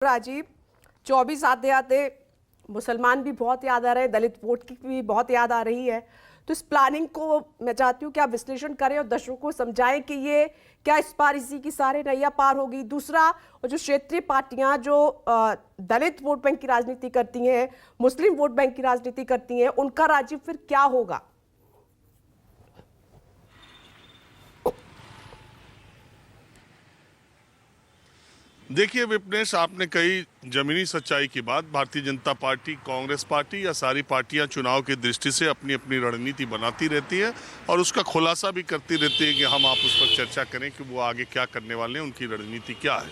राजीव 24 आते आते मुसलमान भी बहुत याद आ रहे हैं, दलित वोट की भी बहुत याद आ रही है। तो इस प्लानिंग को मैं चाहती हूँ कि आप विश्लेषण करें और दर्शकों को समझाएं कि ये क्या इस बार इसी की सारे नैया पार होगी। दूसरा, और जो क्षेत्रीय पार्टियां जो दलित वोट बैंक की राजनीति करती हैं, मुस्लिम वोट बैंक की राजनीति करती हैं, उनका राजीव फिर क्या होगा? देखिए विपनेश, आपने कई जमीनी सच्चाई की बात। भारतीय जनता पार्टी, कांग्रेस पार्टी या सारी पार्टियां चुनाव की दृष्टि से अपनी अपनी रणनीति बनाती रहती है और उसका खुलासा भी करती रहती है कि हम आप उस पर चर्चा करें कि वो आगे क्या करने वाले हैं, उनकी रणनीति क्या है,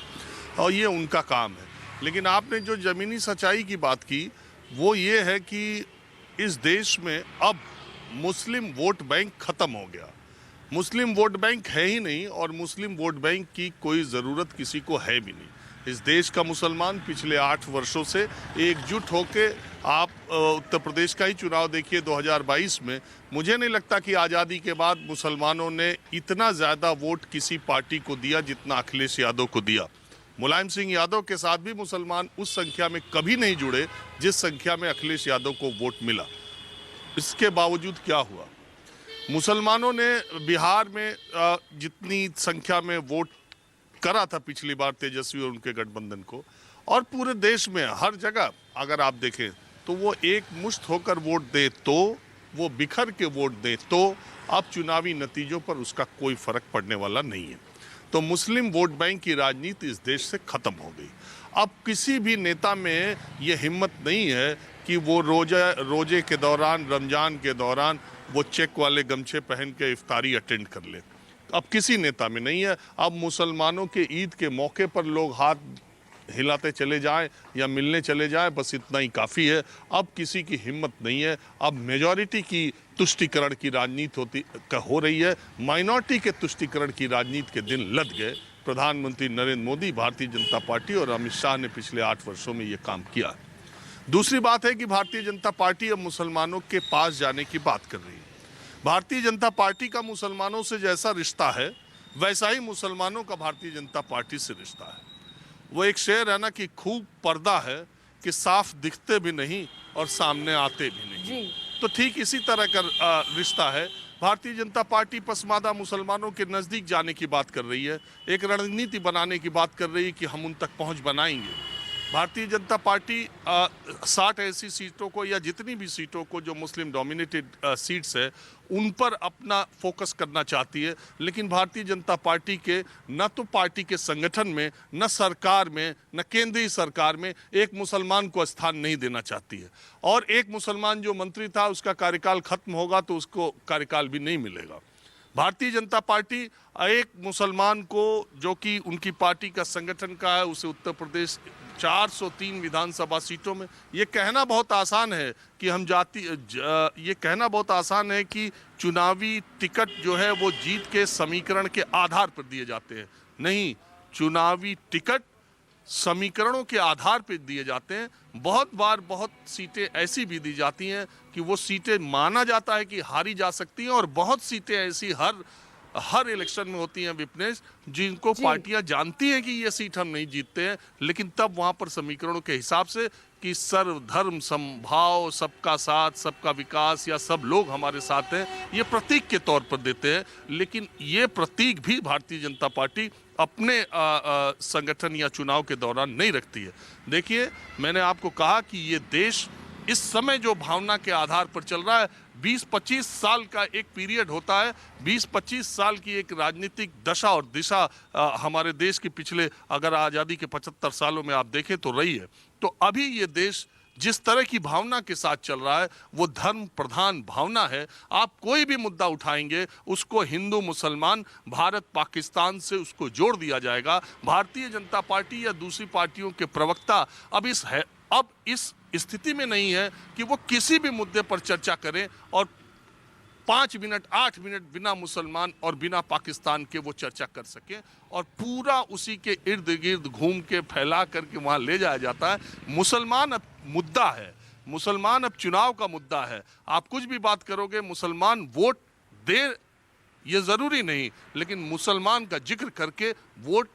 और ये उनका काम है। लेकिन आपने जो जमीनी सच्चाई की बात की वो ये है कि इस देश में अब मुस्लिम वोट बैंक खत्म हो गया। मुस्लिम वोट बैंक है ही नहीं और मुस्लिम वोट बैंक की कोई ज़रूरत किसी को है भी नहीं। इस देश का मुसलमान पिछले 8 वर्षों से एकजुट होकर, आप उत्तर प्रदेश का ही चुनाव देखिए 2022 में, मुझे नहीं लगता कि आज़ादी के बाद मुसलमानों ने इतना ज़्यादा वोट किसी पार्टी को दिया जितना अखिलेश यादव को दिया। मुलायम सिंह यादव के साथ भी मुसलमान उस संख्या में कभी नहीं जुड़े जिस संख्या में अखिलेश यादव को वोट मिला। इसके बावजूद क्या हुआ, मुसलमानों ने बिहार में जितनी संख्या में वोट करा था पिछली बार तेजस्वी और उनके गठबंधन को, और पूरे देश में हर जगह अगर आप देखें तो वो एक मुश्त होकर वोट दे तो, वो बिखर के वोट दे तो, अब चुनावी नतीजों पर उसका कोई फर्क पड़ने वाला नहीं है। तो मुस्लिम वोट बैंक की राजनीति इस देश से खत्म हो गई। अब किसी भी नेता में ये हिम्मत नहीं है कि वो रोजे के दौरान, रमजान के दौरान वो चेक वाले गमछे पहन के इफ्तारी अटेंड कर ले। अब किसी नेता में नहीं है। अब मुसलमानों के ईद के मौके पर लोग हाथ हिलाते चले जाएं या मिलने चले जाएं, बस इतना ही काफ़ी है। अब किसी की हिम्मत नहीं है। अब मेजॉरिटी की तुष्टीकरण की राजनीति हो रही है, माइनॉरिटी के तुष्टीकरण की राजनीति के दिन लद गए। प्रधानमंत्री नरेंद्र मोदी, भारतीय जनता पार्टी और अमित शाह ने पिछले 8 वर्षों में ये काम किया। दूसरी बात है कि भारतीय जनता पार्टी अब मुसलमानों के पास जाने की बात कर रही है। भारतीय जनता पार्टी का मुसलमानों से जैसा रिश्ता है वैसा ही मुसलमानों का भारतीय जनता पार्टी से रिश्ता है। वो एक शेर है ना कि खूब पर्दा है कि साफ दिखते भी नहीं और सामने आते भी नहीं। तो ठीक इसी तरह का रिश्ता है। भारतीय जनता पार्टी पसमादा मुसलमानों के नज़दीक जाने की बात कर रही है, एक रणनीति बनाने की बात कर रही है कि हम उन तक पहुंच बनाएंगे। भारतीय जनता पार्टी 60 ऐसी सीटों को या जितनी भी सीटों को जो मुस्लिम डोमिनेटेड सीट्स है उन पर अपना फोकस करना चाहती है। लेकिन भारतीय जनता पार्टी के न तो पार्टी के संगठन में, न सरकार में, न केंद्रीय सरकार में एक मुसलमान को स्थान नहीं देना चाहती है। और एक मुसलमान जो मंत्री था उसका कार्यकाल खत्म होगा तो उसको कार्यकाल भी नहीं मिलेगा। भारतीय जनता पार्टी एक मुसलमान को, जो कि उनकी पार्टी का संगठन का है, उसे उत्तर प्रदेश 403 विधानसभा सीटों में, ये कहना बहुत आसान है कि ये कहना बहुत आसान है कि चुनावी टिकट जो है वो जीत के समीकरण के आधार पर दिए जाते हैं। नहीं, चुनावी टिकट समीकरणों के आधार पर दिए जाते हैं। बहुत बार बहुत सीटें ऐसी भी दी जाती हैं कि वो सीटें माना जाता है कि हारी जा सकती हैं, और बहुत सीटें ऐसी हर इलेक्शन में होती हैं विपनेश, जिनको पार्टियां जानती हैं कि ये सीट हम नहीं जीतते हैं, लेकिन तब वहां पर समीकरणों के हिसाब से कि सर्वधर्म समभाव, सबका साथ, सबका विकास, या सब लोग हमारे साथ हैं, ये प्रतीक के तौर पर देते हैं। लेकिन ये प्रतीक भी भारतीय जनता पार्टी अपने संगठन या चुनाव के दौरान नहीं रखती है। देखिए, मैंने आपको कहा कि ये देश इस समय जो भावना के आधार पर चल रहा है, 20-25 साल का एक पीरियड होता है, 20-25 साल की एक राजनीतिक दशा और दिशा हमारे देश के पिछले, अगर आज़ादी के 75 सालों में आप देखें तो रही है। तो अभी ये देश जिस तरह की भावना के साथ चल रहा है वो धर्म प्रधान भावना है। आप कोई भी मुद्दा उठाएंगे उसको हिंदू मुसलमान, भारत पाकिस्तान से उसको जोड़ दिया जाएगा। भारतीय जनता पार्टी या दूसरी पार्टियों के प्रवक्ता अब इस स्थिति में नहीं है कि वो किसी भी मुद्दे पर चर्चा करें और 5 मिनट 8 मिनट बिना मुसलमान और बिना पाकिस्तान के वो चर्चा कर सकें, और पूरा उसी के इर्द गिर्द घूम के फैला करके वहाँ ले जाया जाता है। मुसलमान अब मुद्दा है, मुसलमान अब चुनाव का मुद्दा है। आप कुछ भी बात करोगे, मुसलमान वोट दे ये ज़रूरी नहीं, लेकिन मुसलमान का जिक्र करके वोट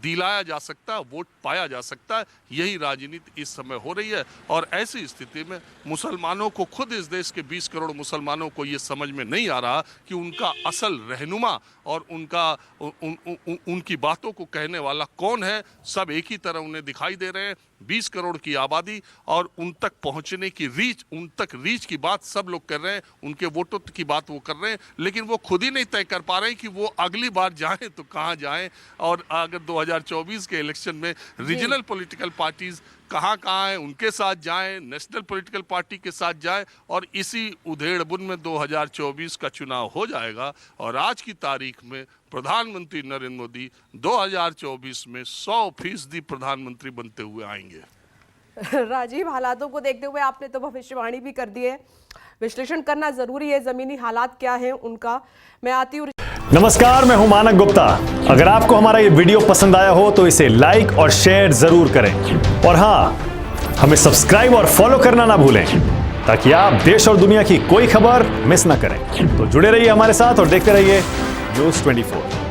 दिलाया जा सकता है, वोट पाया जा सकता है। यही राजनीति इस समय हो रही है। और ऐसी स्थिति में मुसलमानों को, खुद इस देश के 20 करोड़ मुसलमानों को ये समझ में नहीं आ रहा कि उनका असल रहनुमा और उनकी बातों को कहने वाला कौन है। सब एक ही तरह उन्हें दिखाई दे रहे हैं। 20 करोड़ की आबादी और उन तक पहुंचने की रीच, उन तक रीच की बात सब लोग कर रहे हैं, उनके वोटों की बात वो कर रहे हैं, लेकिन वो खुद ही नहीं तय कर पा रहे हैं कि वो अगली बार जाएं तो कहां जाएं। और अगर 2024 के इलेक्शन में रीजनल पॉलिटिकल पार्टीज कहां हैं, उनके साथ जाएं, नेशनल पॉलिटिकल पार्टी के साथ जाएं, और इसी उधेड़-बुन में 2024 का चुनाव हो जाएगा। और आज की तारीख में प्रधानमंत्री नरेंद्र मोदी 2024 में 100% प्रधानमंत्री बनते हुए आएंगे। राजीव, हालातों को देखते हुए आपने तो भविष्यवाणी भी कर दी है, विश्लेषण करना जरूरी है, जमीनी हालात क्या है उनका। मैं आती हूँ। नमस्कार, मैं हूं मानक गुप्ता। अगर आपको हमारा ये वीडियो पसंद आया हो तो इसे लाइक और शेयर जरूर करें, और हां, हमें सब्सक्राइब और फॉलो करना ना भूलें ताकि आप देश और दुनिया की कोई खबर मिस ना करें। तो जुड़े रहिए हमारे साथ और देखते रहिए न्यूज़ 24।